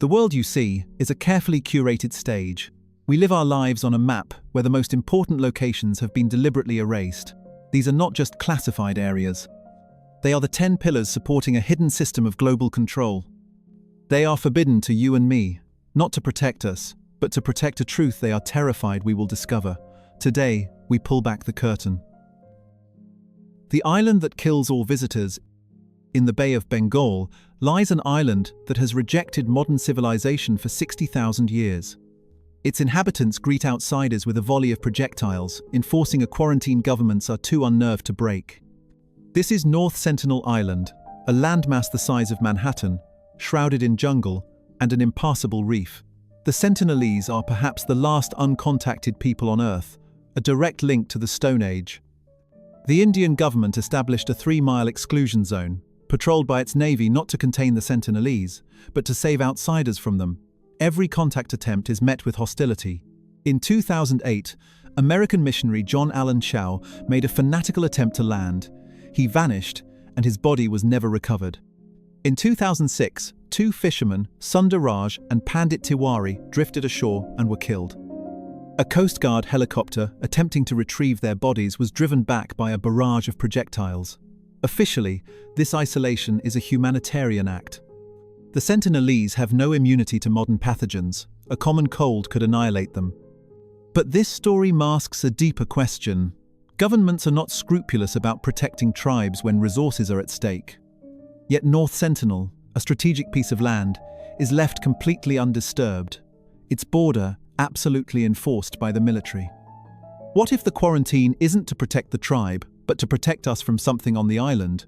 The world you see is a carefully curated stage. We live our lives on a map where the most important locations have been deliberately erased. These are not just classified areas. They are the 10 pillars supporting a hidden system of global control. They are forbidden to you and me, not to protect us, but to protect a truth they are terrified we will discover. Today, we pull back the curtain. The island that kills all visitors in the Bay of Bengal lies an island that has rejected modern civilization for 60,000 years. Its inhabitants greet outsiders with a volley of projectiles, enforcing a quarantine governments are too unnerved to break. This is North Sentinel Island, a landmass the size of Manhattan, shrouded in jungle and an impassable reef. The Sentinelese are perhaps the last uncontacted people on Earth, a direct link to the Stone Age. The Indian government established a 3-mile exclusion zone, patrolled by its navy not to contain the Sentinelese, but to save outsiders from them. Every contact attempt is met with hostility. In 2008, American missionary John Allen Chau made a fanatical attempt to land. He vanished, and his body was never recovered. In 2006, 2 fishermen, Sundar Raj and Pandit Tiwari, drifted ashore and were killed. A Coast Guard helicopter attempting to retrieve their bodies was driven back by a barrage of projectiles. Officially, this isolation is a humanitarian act. The Sentinelese have no immunity to modern pathogens. A common cold could annihilate them. But this story masks a deeper question. Governments are not scrupulous about protecting tribes when resources are at stake. Yet North Sentinel, a strategic piece of land, is left completely undisturbed, its border absolutely enforced by the military. What if the quarantine isn't to protect the tribe, but to protect us from something on the island?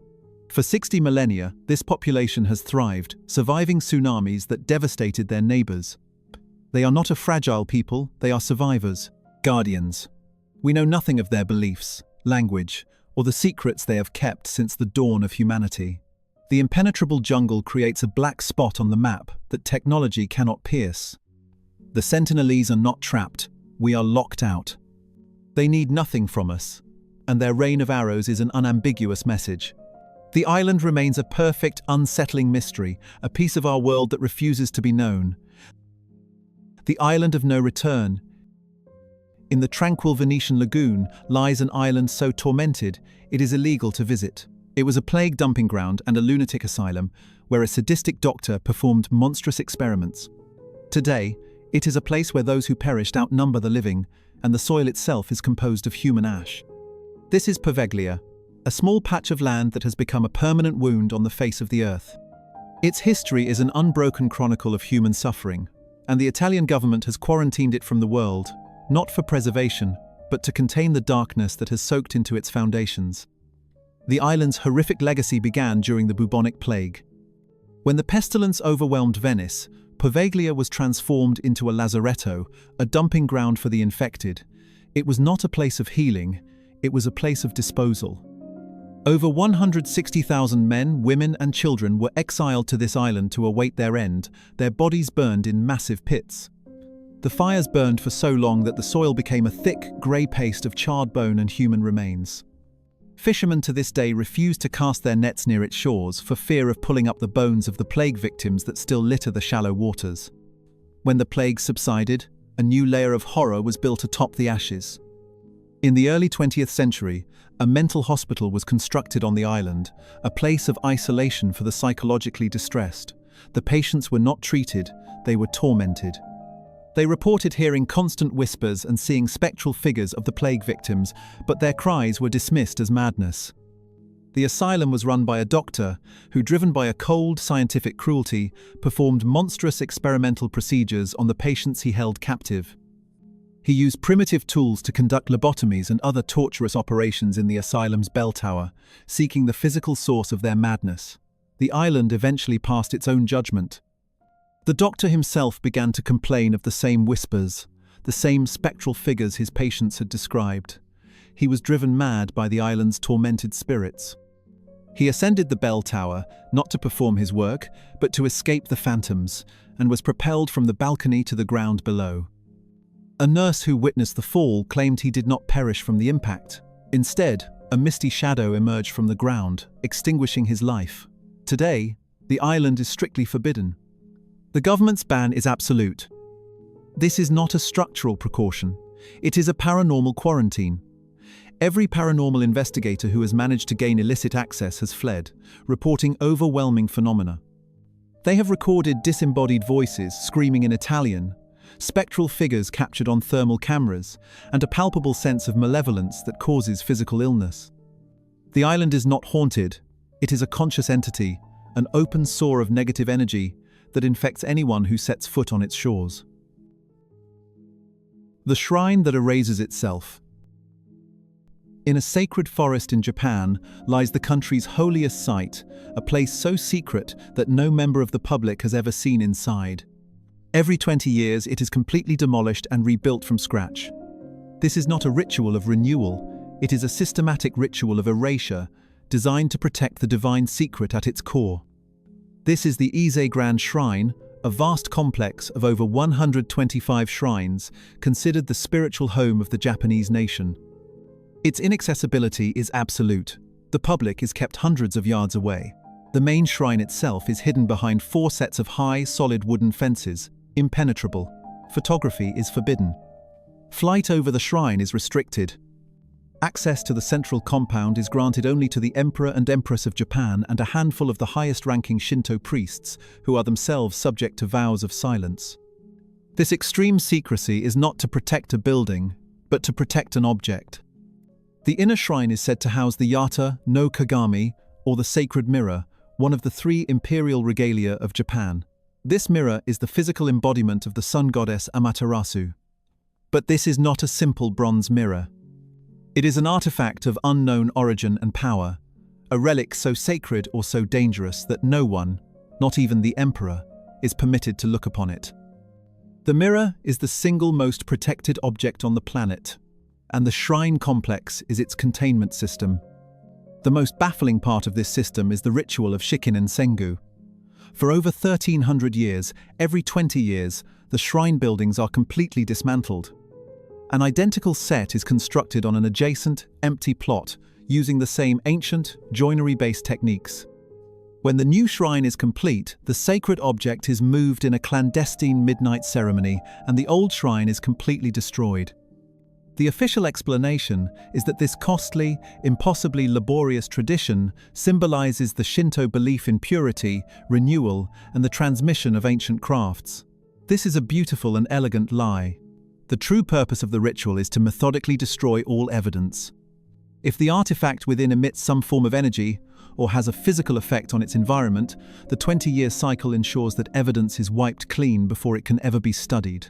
For 60 millennia, this population has thrived, surviving tsunamis that devastated their neighbors. They are not a fragile people, they are survivors, guardians. We know nothing of their beliefs, language, or the secrets they have kept since the dawn of humanity. The impenetrable jungle creates a black spot on the map that technology cannot pierce. The Sentinelese are not trapped, we are locked out. They need nothing from us, and their rain of arrows is an unambiguous message. The island remains a perfect, unsettling mystery, a piece of our world that refuses to be known. The island of no return. In the tranquil Venetian lagoon lies an island so tormented it is illegal to visit. It was a plague dumping ground and a lunatic asylum where a sadistic doctor performed monstrous experiments. Today, it is a place where those who perished outnumber the living, and the soil itself is composed of human ash. This is Poveglia, a small patch of land that has become a permanent wound on the face of the earth. Its history is an unbroken chronicle of human suffering, and the Italian government has quarantined it from the world, not for preservation, but to contain the darkness that has soaked into its foundations. The island's horrific legacy began during the bubonic plague. When the pestilence overwhelmed Venice, Poveglia was transformed into a lazaretto, a dumping ground for the infected. It was not a place of healing, it was a place of disposal. Over 160,000 men, women and children were exiled to this island to await their end, their bodies burned in massive pits. The fires burned for so long that the soil became a thick, grey paste of charred bone and human remains. Fishermen to this day refuse to cast their nets near its shores for fear of pulling up the bones of the plague victims that still litter the shallow waters. When the plague subsided, a new layer of horror was built atop the ashes. In the early 20th century, a mental hospital was constructed on the island, a place of isolation for the psychologically distressed. The patients were not treated, they were tormented. They reported hearing constant whispers and seeing spectral figures of the plague victims, but their cries were dismissed as madness. The asylum was run by a doctor who, driven by a cold, scientific cruelty, performed monstrous experimental procedures on the patients he held captive. He used primitive tools to conduct lobotomies and other torturous operations in the asylum's bell tower, seeking the physical source of their madness. The island eventually passed its own judgment. The doctor himself began to complain of the same whispers, the same spectral figures his patients had described. He was driven mad by the island's tormented spirits. He ascended the bell tower, not to perform his work, but to escape the phantoms, and was propelled from the balcony to the ground below. A nurse who witnessed the fall claimed he did not perish from the impact. Instead, a misty shadow emerged from the ground, extinguishing his life. Today, the island is strictly forbidden. The government's ban is absolute. This is not a structural precaution. It is a paranormal quarantine. Every paranormal investigator who has managed to gain illicit access has fled, reporting overwhelming phenomena. They have recorded disembodied voices screaming in Italian, spectral figures captured on thermal cameras, and a palpable sense of malevolence that causes physical illness. The island is not haunted. It is a conscious entity, an open sore of negative energy that infects anyone who sets foot on its shores. The shrine that erases itself. In a sacred forest in Japan lies the country's holiest site, a place so secret that no member of the public has ever seen inside. Every 20 years, it is completely demolished and rebuilt from scratch. This is not a ritual of renewal, it is a systematic ritual of erasure, designed to protect the divine secret at its core. This is the Ise Grand Shrine, a vast complex of over 125 shrines, considered the spiritual home of the Japanese nation. Its inaccessibility is absolute. The public is kept hundreds of yards away. The main shrine itself is hidden behind 4 sets of high, solid wooden fences, impenetrable. Photography is forbidden. Flight over the shrine is restricted. Access to the central compound is granted only to the Emperor and Empress of Japan and a handful of the highest-ranking Shinto priests, who are themselves subject to vows of silence. This extreme secrecy is not to protect a building, but to protect an object. The inner shrine is said to house the Yata no Kagami, or the Sacred Mirror, one of the 3 imperial regalia of Japan. This mirror is the physical embodiment of the sun goddess Amaterasu. But this is not a simple bronze mirror. It is an artifact of unknown origin and power, a relic so sacred or so dangerous that no one, not even the emperor, is permitted to look upon it. The mirror is the single most protected object on the planet, and the shrine complex is its containment system. The most baffling part of this system is the ritual of Shikinen Sengu. For over 1,300 years, every 20 years, the shrine buildings are completely dismantled. An identical set is constructed on an adjacent, empty plot, using the same ancient, joinery-based techniques. When the new shrine is complete, the sacred object is moved in a clandestine midnight ceremony, and the old shrine is completely destroyed. The official explanation is that this costly, impossibly laborious tradition symbolizes the Shinto belief in purity, renewal, and the transmission of ancient crafts. This is a beautiful and elegant lie. The true purpose of the ritual is to methodically destroy all evidence. If the artifact within emits some form of energy, or has a physical effect on its environment, the 20-year cycle ensures that evidence is wiped clean before it can ever be studied.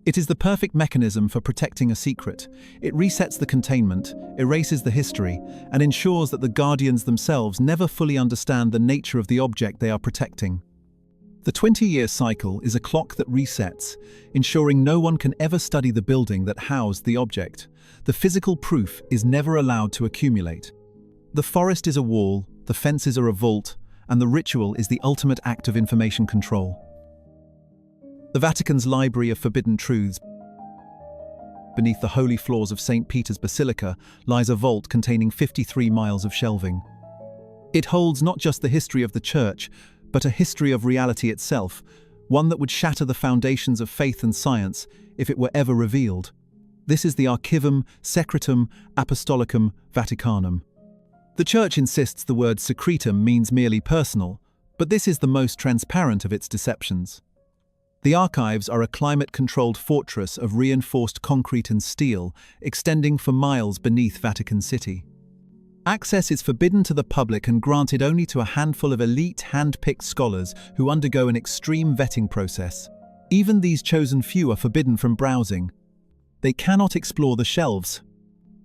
It is the perfect mechanism for protecting a secret. It resets the containment, erases the history, and ensures that the guardians themselves never fully understand the nature of the object they are protecting. The 20-year cycle is a clock that resets, ensuring no one can ever study the building that housed the object. The physical proof is never allowed to accumulate. The forest is a wall, the fences are a vault, and the ritual is the ultimate act of information control. The Vatican's Library of Forbidden Truths. Beneath the holy floors of St. Peter's Basilica lies a vault containing 53 miles of shelving. It holds not just the history of the Church, but a history of reality itself, one that would shatter the foundations of faith and science if it were ever revealed. This is the Archivum Secretum Apostolicum Vaticanum. The Church insists the word secretum means merely personal, but this is the most transparent of its deceptions. The archives are a climate-controlled fortress of reinforced concrete and steel, extending for miles beneath Vatican City. Access is forbidden to the public and granted only to a handful of elite, hand-picked scholars who undergo an extreme vetting process. Even these chosen few are forbidden from browsing. They cannot explore the shelves.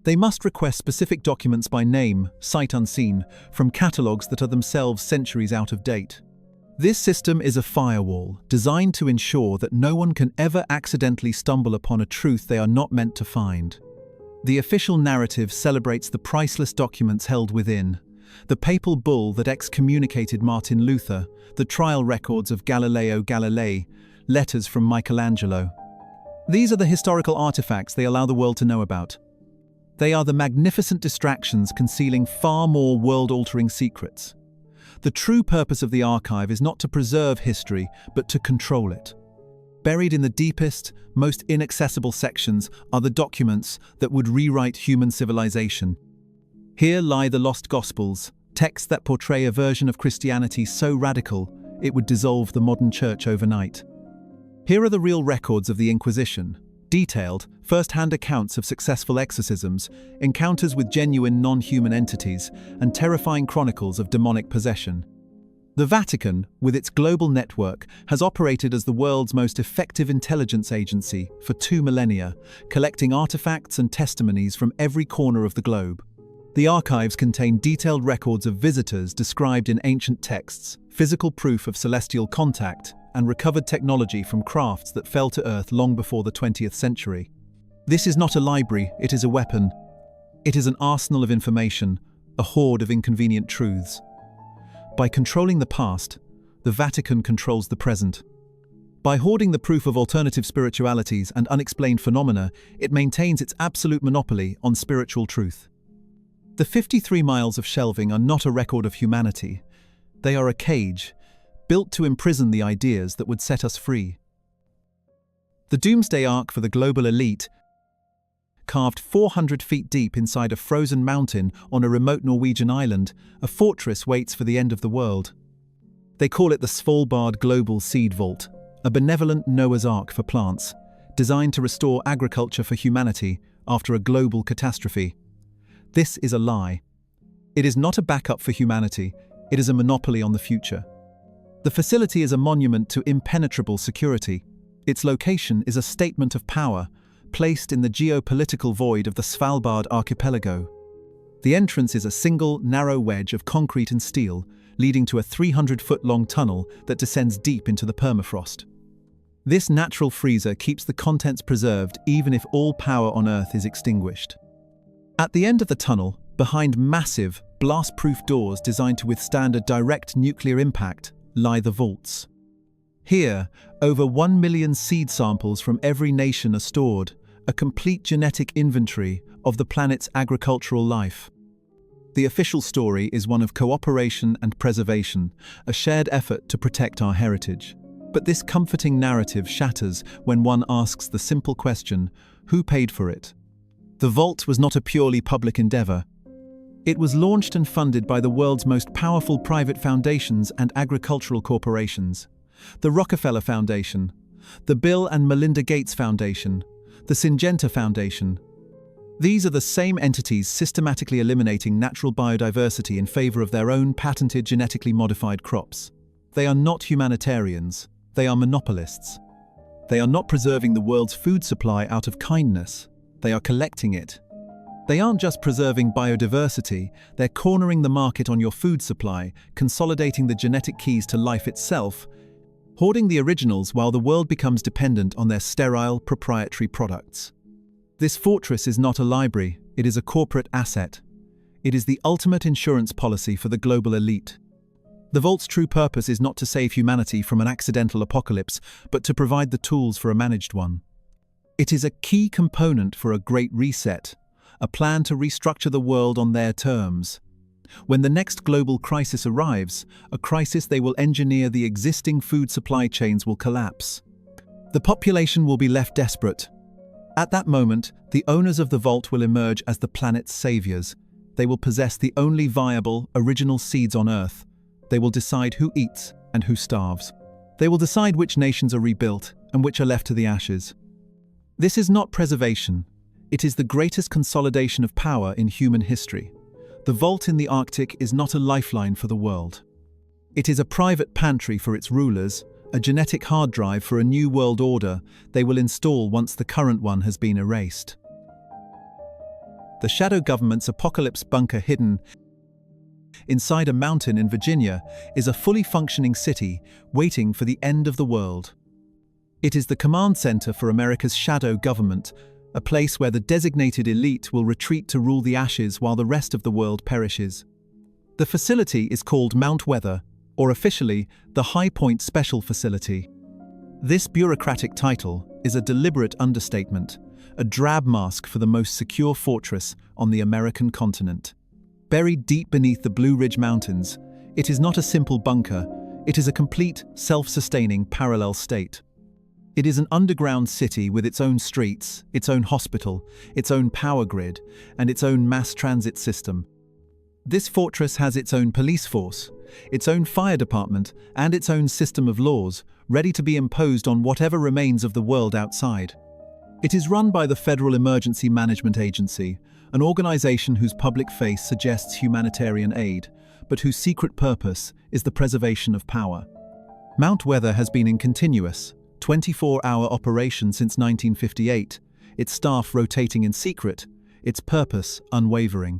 They must request specific documents by name, sight unseen, from catalogues that are themselves centuries out of date. This system is a firewall, designed to ensure that no one can ever accidentally stumble upon a truth they are not meant to find. The official narrative celebrates the priceless documents held within: the papal bull that excommunicated Martin Luther, the trial records of Galileo Galilei, letters from Michelangelo. These are the historical artifacts they allow the world to know about. They are the magnificent distractions concealing far more world-altering secrets. The true purpose of the archive is not to preserve history, but to control it. Buried in the deepest, most inaccessible sections are the documents that would rewrite human civilization. Here lie the lost Gospels, texts that portray a version of Christianity so radical it would dissolve the modern church overnight. Here are the real records of the Inquisition, detailed, first-hand accounts of successful exorcisms, encounters with genuine non-human entities, and terrifying chronicles of demonic possession. The Vatican, with its global network, has operated as the world's most effective intelligence agency for 2 millennia, collecting artifacts and testimonies from every corner of the globe. The archives contain detailed records of visitors described in ancient texts, physical proof of celestial contact, and recovered technology from crafts that fell to Earth long before the 20th century. This is not a library, it is a weapon. It is an arsenal of information, a hoard of inconvenient truths. By controlling the past, the Vatican controls the present. By hoarding the proof of alternative spiritualities and unexplained phenomena, it maintains its absolute monopoly on spiritual truth. The 53 miles of shelving are not a record of humanity. They are a cage, built to imprison the ideas that would set us free. The Doomsday Ark for the global elite, carved 400 feet deep inside a frozen mountain on a remote Norwegian island, a fortress waits for the end of the world. They call it the Svalbard Global Seed Vault, a benevolent Noah's Ark for plants, designed to restore agriculture for humanity after a global catastrophe. This is a lie. It is not a backup for humanity, it is a monopoly on the future. The facility is a monument to impenetrable security. Its location is a statement of power, placed in the geopolitical void of the Svalbard archipelago. The entrance is a single, narrow wedge of concrete and steel, leading to a 300-foot-long tunnel that descends deep into the permafrost. This natural freezer keeps the contents preserved even if all power on Earth is extinguished. At the end of the tunnel, behind massive, blast-proof doors designed to withstand a direct nuclear impact, lie the vaults. Here, over 1 million seed samples from every nation are stored, a complete genetic inventory of the planet's agricultural life. The official story is one of cooperation and preservation, a shared effort to protect our heritage. But this comforting narrative shatters when one asks the simple question, who paid for it? The vault was not a purely public endeavor. It was launched and funded by the world's most powerful private foundations and agricultural corporations. The Rockefeller Foundation, the Bill and Melinda Gates Foundation, the Syngenta Foundation. These are the same entities systematically eliminating natural biodiversity in favor of their own patented genetically modified crops. They are not humanitarians, they are monopolists. They are not preserving the world's food supply out of kindness, they are collecting it. They aren't just preserving biodiversity, they're cornering the market on your food supply, consolidating the genetic keys to life itself, hoarding the originals while the world becomes dependent on their sterile, proprietary products. This fortress is not a library, it is a corporate asset. It is the ultimate insurance policy for the global elite. The Vault's true purpose is not to save humanity from an accidental apocalypse, but to provide the tools for a managed one. It is a key component for a great reset, a plan to restructure the world on their terms. When the next global crisis arrives, a crisis they will engineer, the existing food supply chains will collapse. The population will be left desperate. At that moment, the owners of the vault will emerge as the planet's saviors. They will possess the only viable, original seeds on Earth. They will decide who eats and who starves. They will decide which nations are rebuilt and which are left to the ashes. This is not preservation. It is the greatest consolidation of power in human history. The vault in the Arctic is not a lifeline for the world. It is a private pantry for its rulers, a genetic hard drive for a new world order they will install once the current one has been erased. The shadow government's apocalypse bunker, hidden inside a mountain in Virginia, is a fully functioning city waiting for the end of the world. It is the command center for America's shadow government, a place where the designated elite will retreat to rule the ashes while the rest of the world perishes. The facility is called Mount Weather, or officially, the High Point Special Facility. This bureaucratic title is a deliberate understatement, a drab mask for the most secure fortress on the American continent. Buried deep beneath the Blue Ridge Mountains, It is not a simple bunker, it is a complete, self-sustaining parallel state. It is an underground city with its own streets, its own hospital, its own power grid, and its own mass transit system. This fortress has its own police force, its own fire department, and its own system of laws, ready to be imposed on whatever remains of the world outside. It is run by the Federal Emergency Management Agency, an organization whose public face suggests humanitarian aid, but whose secret purpose is the preservation of power. Mount Weather has been in continuous, 24-hour operation since 1958, its staff rotating in secret, its purpose unwavering.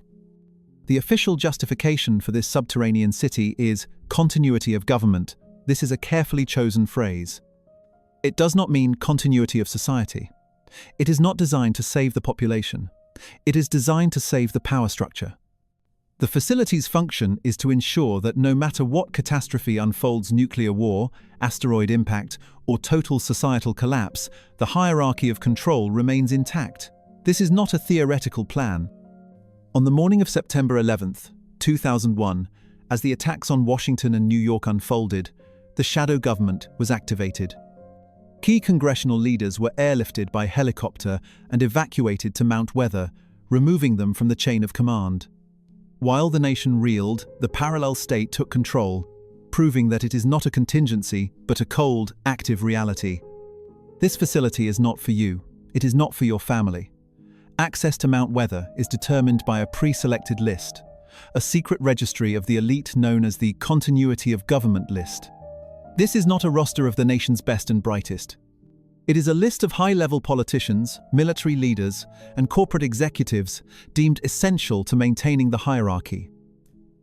The official justification for this subterranean city is continuity of government. This is a carefully chosen phrase. It does not mean continuity of society. It is not designed to save the population. It is designed to save the power structure. The facility's function is to ensure that no matter what catastrophe unfolds, nuclear war, asteroid impact, or total societal collapse, the hierarchy of control remains intact. This is not a theoretical plan. On the morning of September 11, 2001, as the attacks on Washington and New York unfolded, the shadow government was activated. Key congressional leaders were airlifted by helicopter and evacuated to Mount Weather, removing them from the chain of command. While the nation reeled, the parallel state took control, proving that it is not a contingency, but a cold, active reality. This facility is not for you. It is not for your family. Access to Mount Weather is determined by a pre-selected list, a secret registry of the elite known as the Continuity of Government list. This is not a roster of the nation's best and brightest. It is a list of high-level politicians, military leaders, and corporate executives deemed essential to maintaining the hierarchy.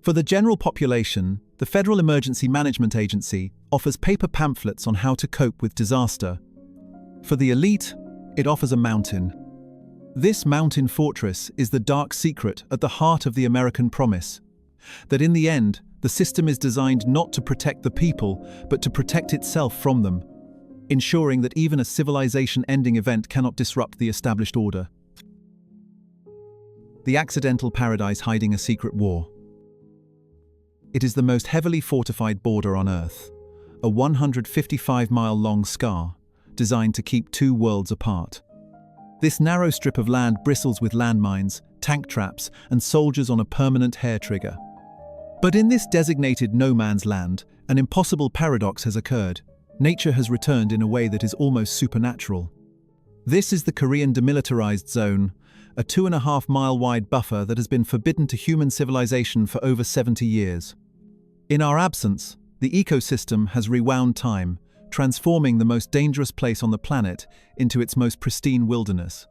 For the general population, the Federal Emergency Management Agency offers paper pamphlets on how to cope with disaster. For the elite, it offers a mountain. This mountain fortress is the dark secret at the heart of the American promise, that in the end, the system is designed not to protect the people, but to protect itself from them, ensuring that even a civilization-ending event cannot disrupt the established order. The accidental paradise hiding a secret war. It is the most heavily fortified border on Earth, a 155-mile-long scar designed to keep two worlds apart. This narrow strip of land bristles with landmines, tank traps, and soldiers on a permanent hair trigger. But in this designated no-man's land, an impossible paradox has occurred. Nature has returned in a way that is almost supernatural. This is the Korean Demilitarized Zone, a 2.5-mile-wide buffer that has been forbidden to human civilization for over 70 years. In our absence, the ecosystem has rewound time, transforming the most dangerous place on the planet into its most pristine wilderness.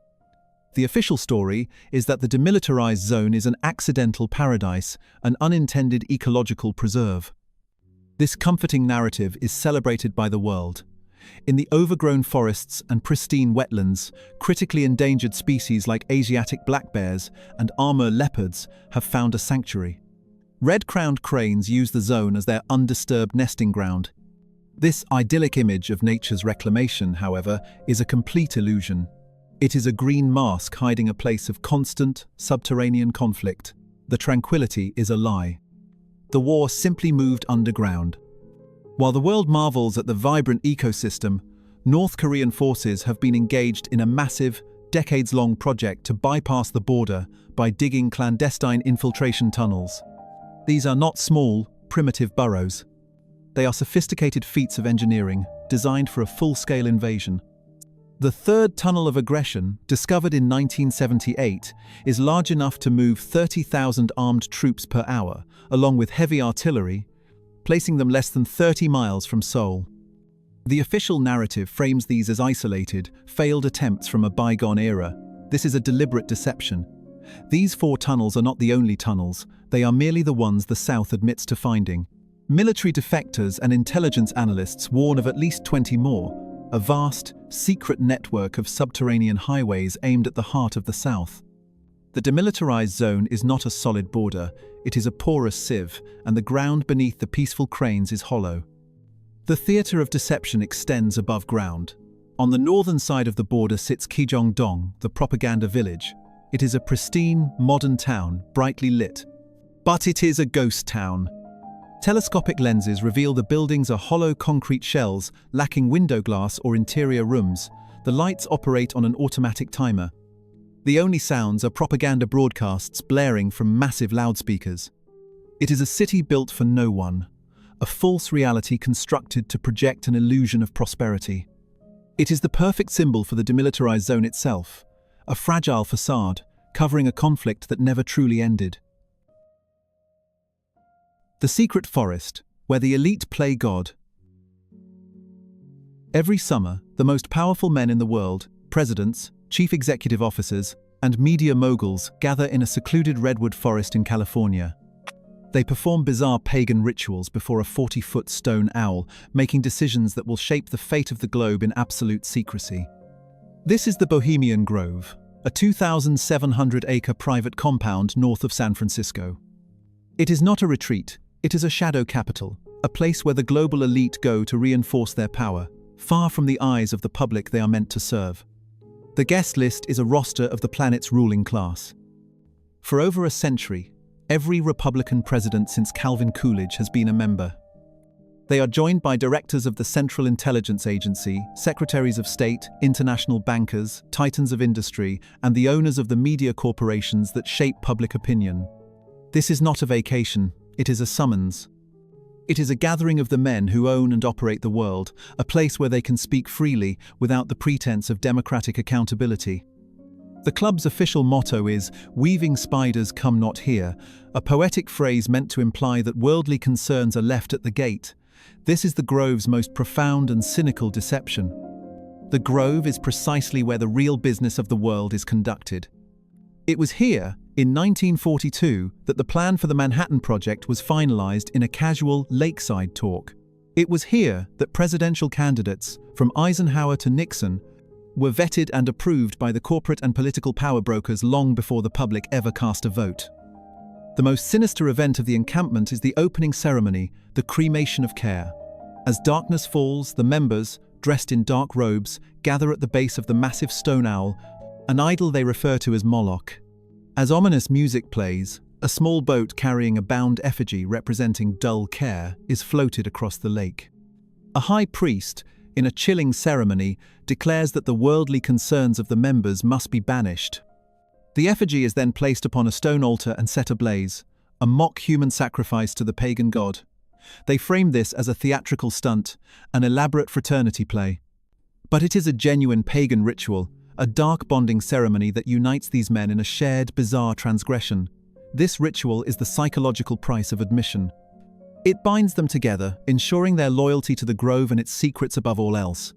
The official story is that the demilitarized zone is an accidental paradise, an unintended ecological preserve. This comforting narrative is celebrated by the world. In the overgrown forests and pristine wetlands, critically endangered species like Asiatic black bears and Amur leopards have found a sanctuary. Red-crowned cranes use the zone as their undisturbed nesting ground. This idyllic image of nature's reclamation, however, is a complete illusion. It is a green mask hiding a place of constant, subterranean conflict. The tranquility is a lie. The war simply moved underground. While the world marvels at the vibrant ecosystem, North Korean forces have been engaged in a massive, decades-long project to bypass the border by digging clandestine infiltration tunnels. These are not small, primitive burrows. They are sophisticated feats of engineering, designed for a full-scale invasion. The third tunnel of aggression, discovered in 1978, is large enough to move 30,000 armed troops per hour, along with heavy artillery, placing them less than 30 miles from Seoul. The official narrative frames these as isolated, failed attempts from a bygone era. This is a deliberate deception. These 4 tunnels are not the only tunnels, they are merely the ones the South admits to finding. Military defectors and intelligence analysts warn of at least 20 more, a vast, secret network of subterranean highways aimed at the heart of the South. The demilitarized zone is not a solid border, it is a porous sieve, and the ground beneath the peaceful cranes is hollow. The theater of deception extends above ground. On the northern side of the border sits Kijong-dong, the propaganda village. It is a pristine, modern town, brightly lit. But it is a ghost town. Telescopic lenses reveal the buildings are hollow concrete shells lacking window glass or interior rooms. The lights operate on an automatic timer. The only sounds are propaganda broadcasts blaring from massive loudspeakers. It is a city built for no one, a false reality constructed to project an illusion of prosperity. It is the perfect symbol for the demilitarized zone itself, a fragile facade covering a conflict that never truly ended. The secret forest, where the elite play God. Every summer, the most powerful men in the world, presidents, chief executive officers, and media moguls gather in a secluded redwood forest in California. They perform bizarre pagan rituals before a 40-foot stone owl, making decisions that will shape the fate of the globe in absolute secrecy. This is the Bohemian Grove, a 2,700-acre private compound north of San Francisco. It is not a retreat, it is a shadow capital, a place where the global elite go to reinforce their power, far from the eyes of the public they are meant to serve. The guest list is a roster of the planet's ruling class. For over a century, every Republican president since Calvin Coolidge has been a member. They are joined by directors of the Central Intelligence Agency, secretaries of state, international bankers, titans of industry, and the owners of the media corporations that shape public opinion. This is not a vacation, it is a summons. It is a gathering of the men who own and operate the world, a place where they can speak freely without the pretense of democratic accountability. The club's official motto is, "Weaving spiders come not here," a poetic phrase meant to imply that worldly concerns are left at the gate. This is the Grove's most profound and cynical deception. The Grove is precisely where the real business of the world is conducted. It was here, in 1942, that the plan for the Manhattan Project was finalized in a casual lakeside talk. It was here that presidential candidates, from Eisenhower to Nixon, were vetted and approved by the corporate and political power brokers long before the public ever cast a vote. The most sinister event of the encampment is the opening ceremony, the cremation of care. As darkness falls, the members, dressed in dark robes, gather at the base of the massive stone owl, an idol they refer to as Moloch. As ominous music plays, a small boat carrying a bound effigy representing dull care is floated across the lake. A high priest, in a chilling ceremony, declares that the worldly concerns of the members must be banished. The effigy is then placed upon a stone altar and set ablaze, a mock human sacrifice to the pagan god. They frame this as a theatrical stunt, an elaborate fraternity play. But it is a genuine pagan ritual, a dark bonding ceremony that unites these men in a shared, bizarre transgression. This ritual is the psychological price of admission. It binds them together, ensuring their loyalty to the Grove and its secrets above all else.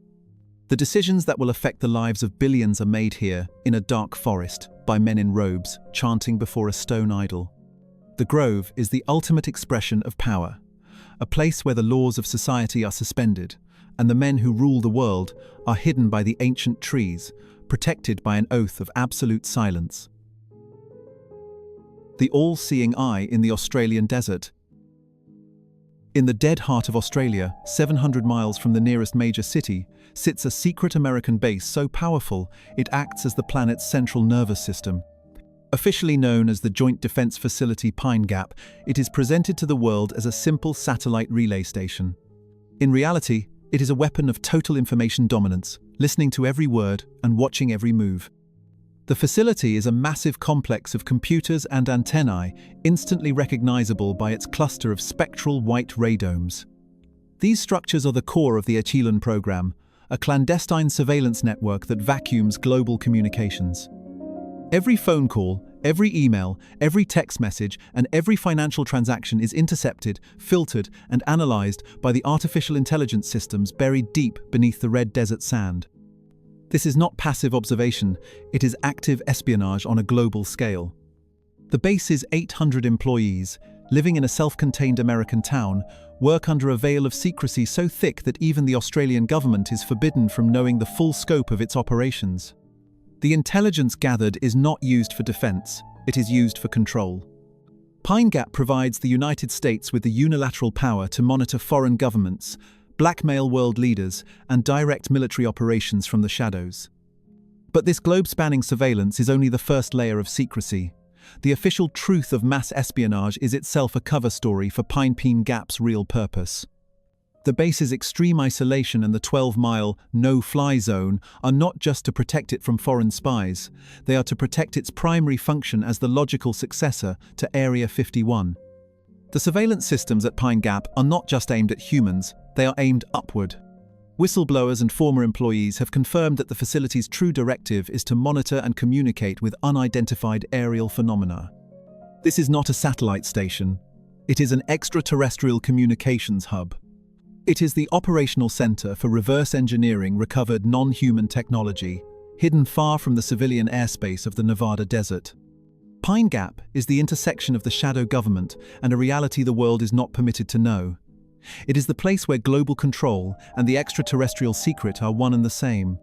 The decisions that will affect the lives of billions are made here, in a dark forest, by men in robes, chanting before a stone idol. The Grove is the ultimate expression of power, a place where the laws of society are suspended, and the men who rule the world are hidden by the ancient trees, protected by an oath of absolute silence. The all-seeing eye in the Australian desert. In the dead heart of Australia, 700 miles from the nearest major city, sits a secret American base so powerful it acts as the planet's central nervous system. Officially known as the Joint Defense Facility Pine Gap, it is presented to the world as a simple satellite relay station. In reality, it is a weapon of total information dominance, listening to every word and watching every move. The facility is a massive complex of computers and antennae, instantly recognizable by its cluster of spectral white radomes. These structures are the core of the Achilon program, a clandestine surveillance network that vacuums global communications. Every phone call, every email, every text message, and every financial transaction is intercepted, filtered, and analyzed by the artificial intelligence systems buried deep beneath the red desert sand. This is not passive observation, it is active espionage on a global scale. The base's 800 employees, living in a self-contained American town, work under a veil of secrecy so thick that even the Australian government is forbidden from knowing the full scope of its operations. The intelligence gathered is not used for defense, it is used for control. Pine Gap provides the United States with the unilateral power to monitor foreign governments, blackmail world leaders, and direct military operations from the shadows. But this globe-spanning surveillance is only the first layer of secrecy. The official truth of mass espionage is itself a cover story for Pine Gap's real purpose. The base's extreme isolation and the 12-mile no-fly zone are not just to protect it from foreign spies, they are to protect its primary function as the logical successor to Area 51. The surveillance systems at Pine Gap are not just aimed at humans, they are aimed upward. Whistleblowers and former employees have confirmed that the facility's true directive is to monitor and communicate with unidentified aerial phenomena. This is not a satellite station. It is an extraterrestrial communications hub. It is the operational center for reverse engineering recovered non-human technology, hidden far from the civilian airspace of the Nevada desert. Pine Gap is the intersection of the shadow government and a reality the world is not permitted to know. It is the place where global control and the extraterrestrial secret are one and the same.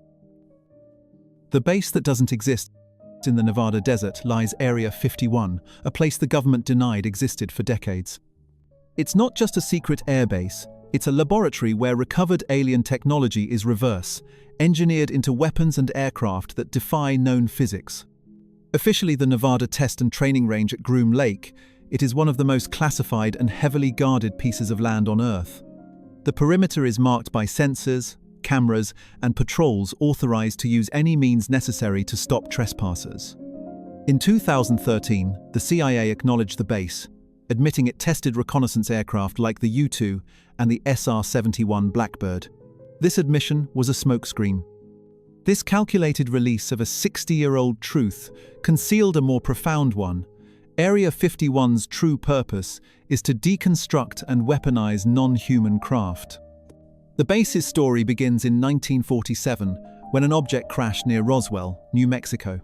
The base that doesn't exist in the Nevada desert lies Area 51, a place the government denied existed for decades. It's not just a secret airbase, it's a laboratory where recovered alien technology is reverse, engineered into weapons and aircraft that defy known physics. Officially the Nevada Test and Training Range at Groom Lake, it is one of the most classified and heavily guarded pieces of land on Earth. The perimeter is marked by sensors, cameras, and patrols authorized to use any means necessary to stop trespassers. In 2013, the CIA acknowledged the base, admitting it tested reconnaissance aircraft like the U-2 and the SR-71 Blackbird. This admission was a smokescreen. This calculated release of a 60-year-old truth concealed a more profound one. Area 51's true purpose is to deconstruct and weaponize non-human craft. The base's story begins in 1947 when an object crashed near Roswell, New Mexico.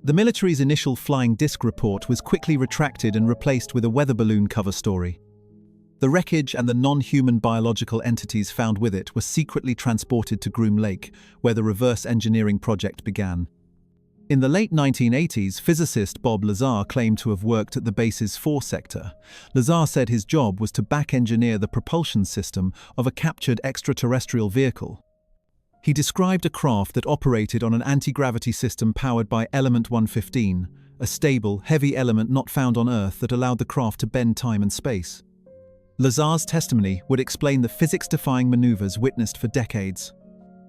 The military's initial flying disc report was quickly retracted and replaced with a weather balloon cover story. The wreckage and the non-human biological entities found with it were secretly transported to Groom Lake, where the reverse engineering project began. In the late 1980s, physicist Bob Lazar claimed to have worked at the base's 4 sector. Lazar said his job was to back-engineer the propulsion system of a captured extraterrestrial vehicle. He described a craft that operated on an anti-gravity system powered by Element 115, a stable, heavy element not found on Earth that allowed the craft to bend time and space. Lazar's testimony would explain the physics-defying maneuvers witnessed for decades.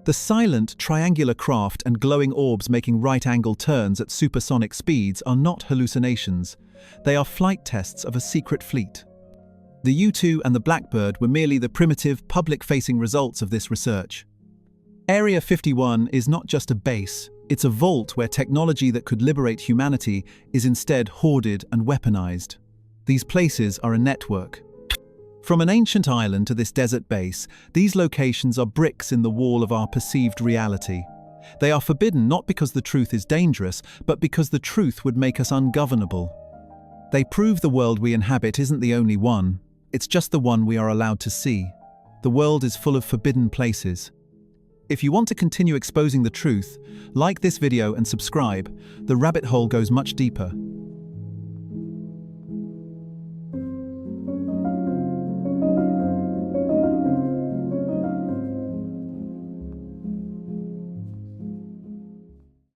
The silent, triangular craft and glowing orbs making right-angle turns at supersonic speeds are not hallucinations. They are flight tests of a secret fleet. The U-2 and the Blackbird were merely the primitive, public-facing results of this research. Area 51 is not just a base, it's a vault where technology that could liberate humanity is instead hoarded and weaponized. These places are a network. From an ancient island to this desert base, these locations are bricks in the wall of our perceived reality. They are forbidden not because the truth is dangerous, but because the truth would make us ungovernable. They prove the world we inhabit isn't the only one, it's just the one we are allowed to see. The world is full of forbidden places. If you want to continue exposing the truth, like this video and subscribe. The rabbit hole goes much deeper.